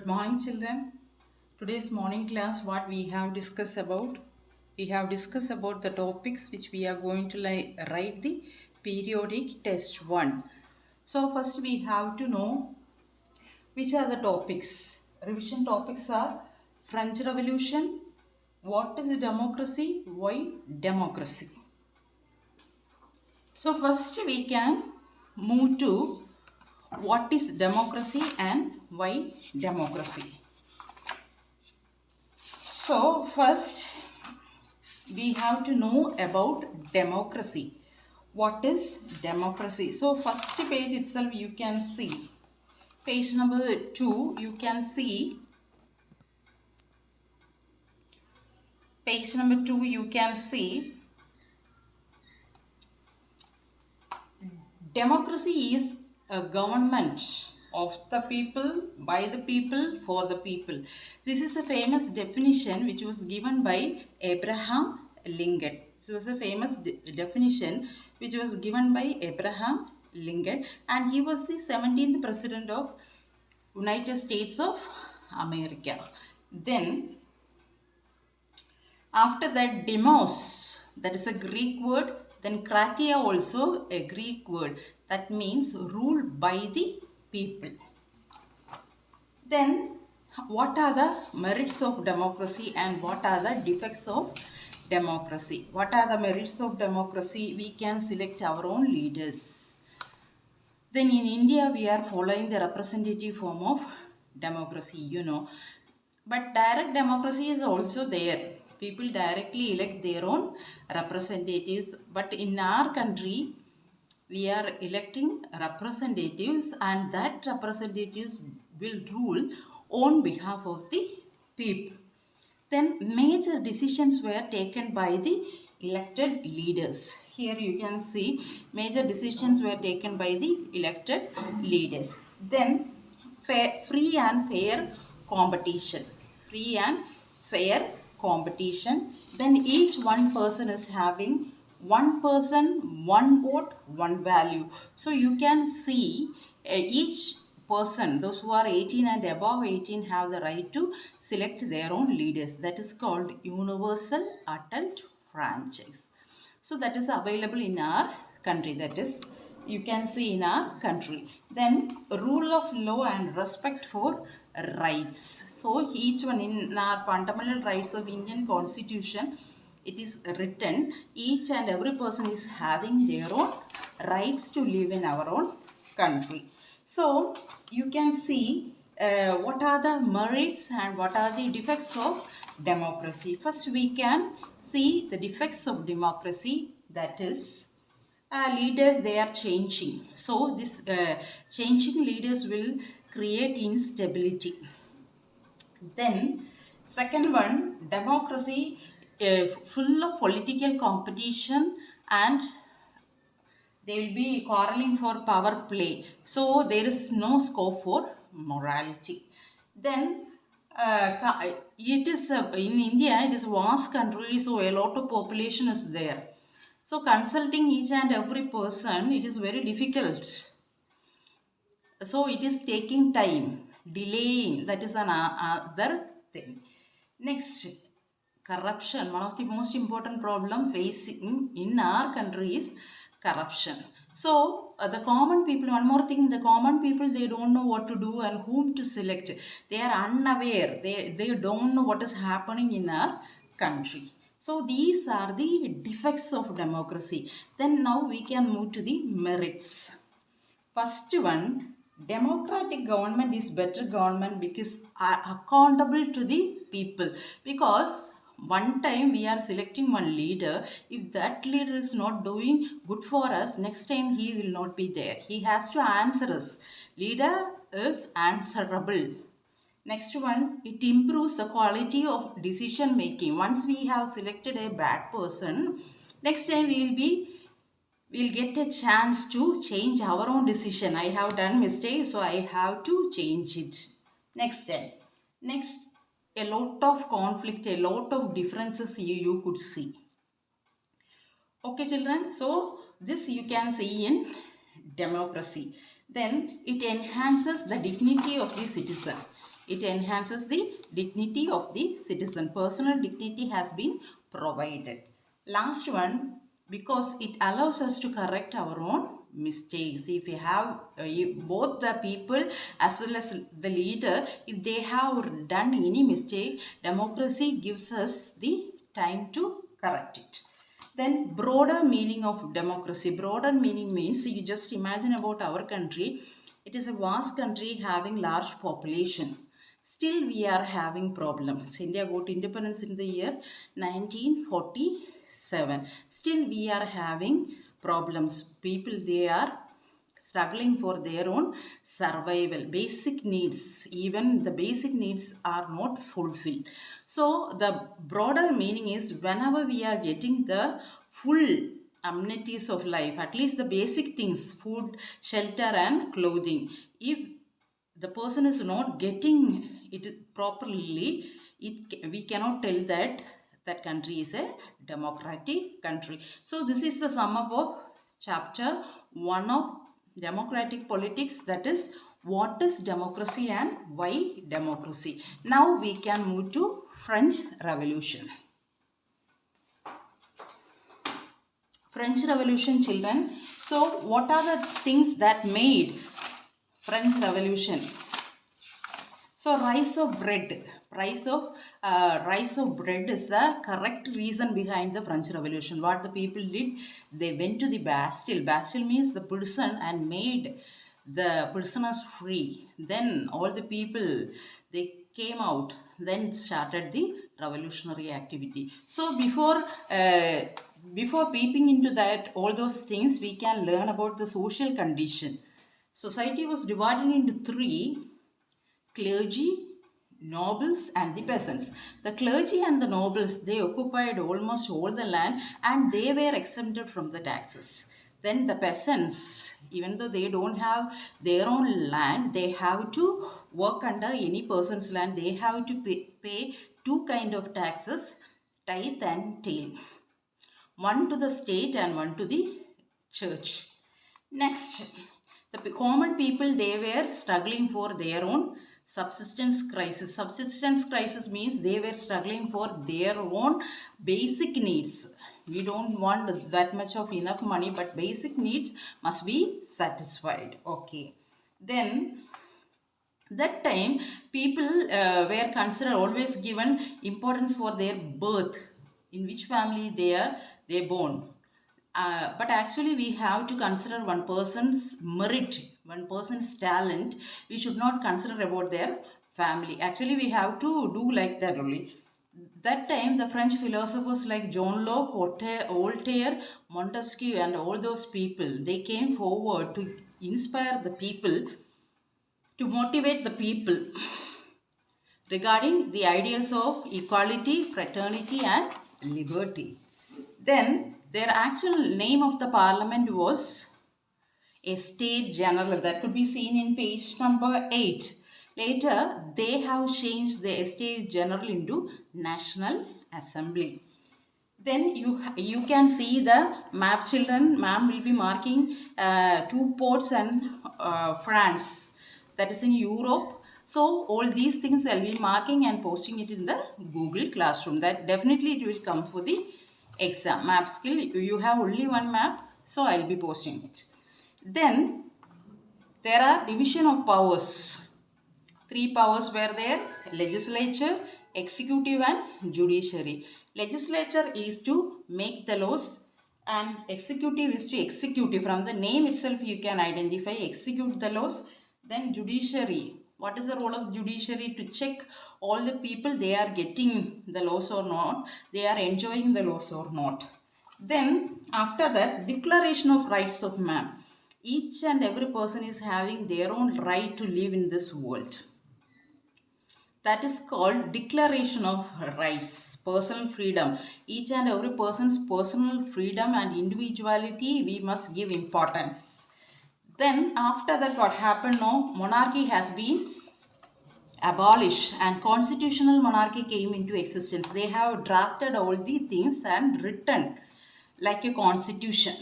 morning, children. Today's morning class, what we have discussed about? We have discussed about the topics which we are going to write the periodic test 1. So first we have to know which are the topics. Revision topics are French Revolution, what is democracy, why democracy. So first we can move to what is democracy and why democracy. So first we have to know about democracy. What is democracy? So first page itself you can see. Page number 2 you can see. Page number 2 you can see. Democracy is a government of the people, by the people, for the people. This is a famous definition which was given by Abraham Lincoln. This was a famous definition which was given by Abraham Lincoln, and he was the 17th president of United States of America. Then after that, demos, that is a Greek word. Then kratia also a Greek word. That means ruled by the people. Then what are the merits of democracy and what are the defects of democracy? What are the merits of democracy? We can select our own leaders. Then in India we are following the representative form of democracy, But direct democracy is also there. People directly elect their own representatives. But in our country, we are electing representatives, and that representatives will rule on behalf of the people. Then major decisions were taken by the elected leaders. Here you can see major decisions were taken by the elected leaders. Then free and fair competition. Free and fair competition. Then each one person is having one person, one vote, one value. So you can see each person, those who are 18 and above 18 have the right to select their own leaders. That is called universal adult franchise. So that is available in our country. That is, you can see in our country. Then rule of law and respect for rights. So each one in our fundamental rights of Indian Constitution, it is written each and every person is having their own rights to live in our own country. So you can see what are the merits and what are the defects of democracy. First we can see the defects of democracy, that is leaders, they are changing. So this changing leaders will create instability. Then second one, democracy full of political competition and they will be quarreling for power play. So there is no scope for morality. Then it is in India, it is a vast country, so a lot of population is there. So consulting each and every person, it is very difficult. So it is taking time, delaying, that is another thing. Next, corruption. One of the most important problem facing in our country is corruption. So the common people, one more thing, the common people, they don't know what to do and whom to select. They are unaware. They don't know what is happening in our country. So these are the defects of democracy. Then now we can move to the merits. First one, democratic government is better government because are accountable to the people. Because one time we are selecting one leader, if that leader is not doing good for us, next time he will not be there. He has to answer us. Leader is answerable. Next one, it improves the quality of decision making. Once we have selected a bad person, next time we'll get a chance to change our own decision. I have done mistake, so I have to change it. Next step. Next, a lot of conflict, a lot of differences you could see. Okay, children. So this you can see in democracy. Then it enhances the dignity of the citizen. It enhances the dignity of the citizen. Personal dignity has been provided. Last one, because it allows us to correct our own mistakes. If we have both the people as well as the leader, if they have done any mistake, democracy gives us the time to correct it. Then broader meaning of democracy. Broader meaning means, you just imagine about our country. It is a vast country having large population. Still we are having problems. India got independence in the year 1947. Still we are having problems. People, they are struggling for their own survival. Basic needs, even the basic needs are not fulfilled. So the broader meaning is, whenever we are getting the full amenities of life, at least the basic things, food, shelter and clothing, if the person is not getting it properly, we cannot tell that that country is a democratic country. So this is the sum up of chapter 1 of democratic politics, that is, what is democracy and why democracy. Now we can move to French Revolution. French Revolution, children. So what are the things that made French Revolution? So rise of bread. Rise of bread is the correct reason behind the French Revolution. What the people did, they went to the Bastille. Bastille means the prison, and made the prisoners free. Then all the people, they came out, then started the revolutionary activity. So before peeping into that, all those things, we can learn about the social condition. Society was divided into three: clergy, nobles and the peasants. The clergy and the nobles, they occupied almost all the land and they were exempted from the taxes. Then the peasants, even though they don't have their own land, they have to work under any person's land. They have to pay two kind of taxes, tithe and tail. One to the state and one to the church. Next, the common people, they were struggling for their own subsistence crisis. Subsistence crisis means they were struggling for their own basic needs. We don't want that much of enough money, but basic needs must be satisfied. Okay. Then that time, people were considered, always given importance for their birth, in which family they born. But actually we have to consider one person's merit, one person's talent. We should not consider about their family. Actually we have to do like that only. That time the French philosophers like John Locke, Voltaire, Montesquieu and all those people, they came forward to inspire the people, to motivate the people regarding the ideals of equality, fraternity and liberty. Then their actual name of the parliament was a state general. That could be seen in page number 8. Later they have changed the state general into National Assembly. Then you can see the map, children. Ma'am will be marking two ports and France, that is in Europe. So all these things I'll be marking and posting it in the Google Classroom. That definitely it will come for the exam. Map skill, you have only one map, so I'll be posting it. Then there are division of powers. Three powers were there: legislature, executive and judiciary. Legislature is to make the laws and executive is to execute. From the name itself you can identify, execute the laws. Then judiciary, what is the role of judiciary? To check all the people, they are getting the laws or not, they are enjoying the laws or not. Then after that, declaration of rights of man. Each and every person is having their own right to live in this world. That is called declaration of rights, personal freedom. Each and every person's personal freedom and individuality, we must give importance. Then after that, what happened now? Monarchy has been abolished and constitutional monarchy came into existence. They have drafted all the things and written like a constitution.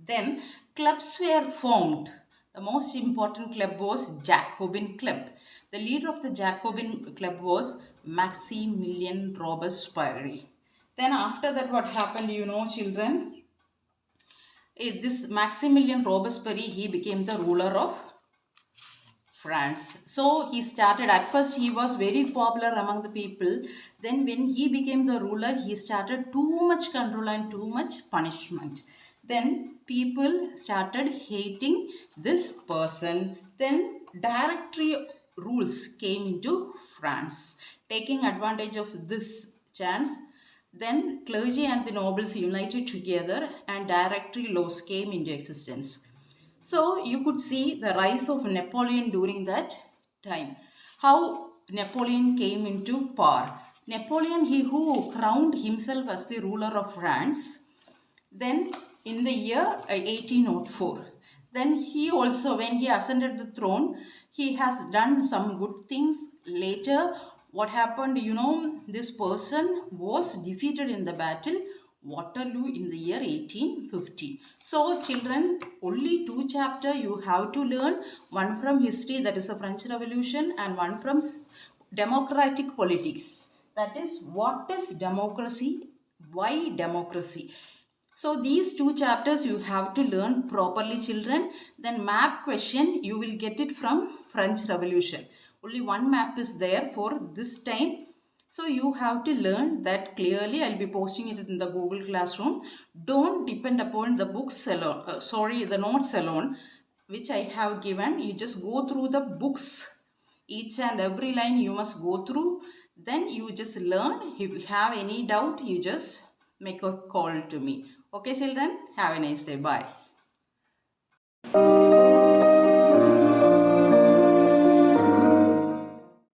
Then clubs were formed. The most important club was Jacobin Club. The leader of the Jacobin club was Maximilian Robespierre. Then after that, what happened, you know, children? This Maximilian Robespierre, he became the ruler of France. So he started, at first he was very popular among the people. Then when he became the ruler, he started too much control and too much punishment. Then people started hating this person. Then directory rules came into France. Taking advantage of this chance, then clergy and the nobles united together and directory laws came into existence. So you could see the rise of Napoleon during that time. How Napoleon came into power. Napoleon, he who crowned himself as the ruler of France, then in the year 1804. Then he also, when he ascended the throne, he has done some good things. Later, what happened, you know, this person was defeated in the battle Waterloo in the year 1850. So children, only two chapters you have to learn. One from history, that is the French Revolution, and one from democratic politics. That is, what is democracy? Why democracy? So these two chapters you have to learn properly, children. Then map question, you will get it from French Revolution. Only one map is there for this time. So you have to learn that clearly. I'll be posting it in the Google Classroom. Don't depend upon the books alone, the notes alone, which I have given. You just go through the books. Each and every line you must go through. Then you just learn. If you have any doubt, you just make a call to me. Okay, children, have a nice day. Bye.